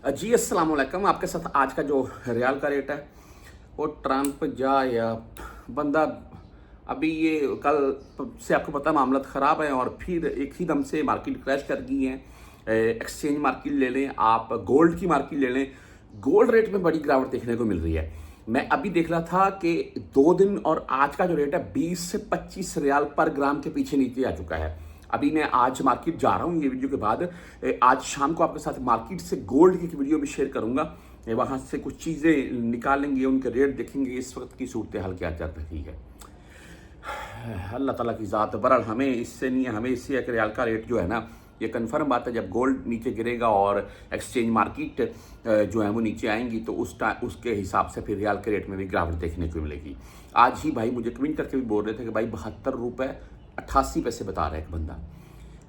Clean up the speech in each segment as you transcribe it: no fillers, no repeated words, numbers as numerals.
जी अस्सलाम वालेकुम। आपके साथ आज का जो रियाल का रेट है वो ट्रंप जा या बंदा अभी ये कल से आपको पता मामला ख़राब है और फिर एक ही दम से मार्केट क्रैश कर गई है। एक्सचेंज मार्केट ले लें, आप गोल्ड की मार्केट ले लें, गोल्ड रेट में बड़ी गिरावट देखने को मिल रही है। मैं अभी देख रहा था कि 2 दिन और आज का जो रेट है 20 से 25 रियाल पर ग्राम के पीछे नीचे आ चुका है। अभी मैं आज मार्केट जा रहा हूँ ये वीडियो के बाद। आज शाम को आपके साथ मार्केट से गोल्ड की एक वीडियो भी शेयर करूंगा। वहां से कुछ चीज़ें निकालेंगे, उनके रेट देखेंगे, इस वक्त की सूरत हाल क्या चल रही है। अल्लाह ताला की ज़ात। बहरहाल हमें इससे नहीं है, हमें इससे है कि रियाल का रेट जो है ना, ये कन्फर्म बात है, जब गोल्ड नीचे गिरेगा और एक्सचेंज मार्केट जो है वो नीचे आएंगी तो उसके हिसाब से फिर रियाल के रेट में भी गिरावट देखने को मिलेगी। आज ही भाई मुझे कमेंट करके भी बोल रहे थे कि भाई 72 रुपये 88 पैसे बता रहा है एक बंदा।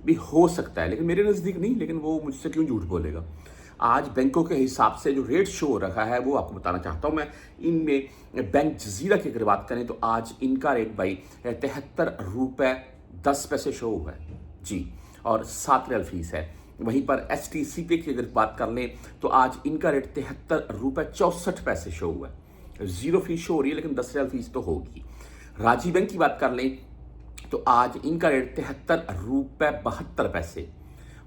भी हो सकता है लेकिन मेरे नज़दीक नहीं, लेकिन वो मुझसे क्यों झूठ बोलेगा। आज बैंकों के हिसाब से जो रेट शो हो रहा है वो आपको बताना चाहता हूँ मैं। इनमें बैंक जजीरा की अगर बात करें तो आज इनका रेट भाई 73 रुपये 10 पैसे शो हुआ है जी, और 7 रियाल फीस है। वहीं पर STCP की अगर बात कर लें तो आज इनका रेट 73 रुपये 64 पैसे शो हुआ है। 0 फीस शो हो रही है लेकिन 10 रियाल फीस तो होगी। राजी बैंक की बात कर लें तो आज इनका रेट 73 रुपये 72 पैसे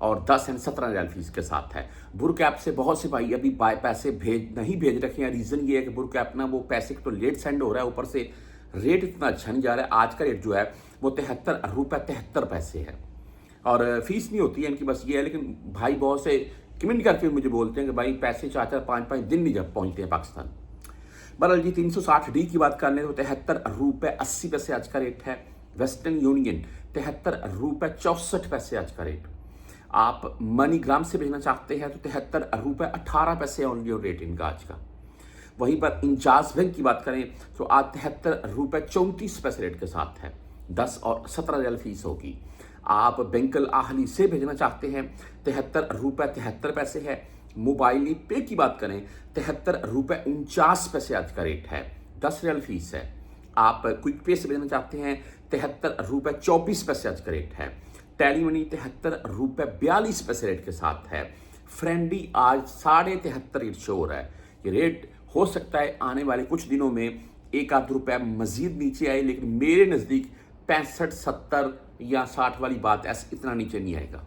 और 10 एंड 17 रियाल फीस के साथ है। बुर कैप से बहुत से भाई अभी पैसे नहीं भेज रखे हैं। रीज़न ये है कि बुर कैप ना वो पैसे तो लेट सेंड हो रहा है, ऊपर से रेट इतना अच्छा नहीं जा रहा है। आज का रेट जो है वो 73 रुपये 73 पैसे है और फीस नहीं होती है इनकी, बस ये है। लेकिन भाई बहुत से कमेंट करके मुझे बोलते हैं कि भाई पैसे 4-4 5-5 दिन नहीं जब पहुँचते हैं पाकिस्तान। बहरहाल जी 360D की बात कर लें तो 73 रुपये 80 पैसे आज का रेट है। वेस्टर्न यूनियन 73 रुपये 64 पैसे आज का रेट। आप मनीग्राम से भेजना चाहते हैं तो 73 रुपये 18 पैसे ऑनली रेट इनका आज का। वहीं पर इंजाज बैंक की बात करें तो आज 73 रुपये 34 पैसे रेट के साथ है। 10 और 17 रियाल फीस होगी। आप बैंकल आहली से भेजना चाहते हैं 73 रुपये 73 पैसे है। मोबाइल पे की बात करें 73 रुपये 49 पैसे आज का रेट है। 10 रियाल फीस है। आप क्विक पे से भेजना चाहते हैं 73 रुपये 24 पैसे आज का रेट है। टेली मनी 73 रुपये 42 पैसे रेट के साथ है। फ्रेंडी आज 73.5 रेट शो हो रहा है। ये रेट हो सकता है आने वाले कुछ दिनों में 1-2 रुपये मजीद नीचे आए, लेकिन मेरे नज़दीक 65, 70 या 60 वाली बात ऐसे इतना नीचे नहीं आएगा।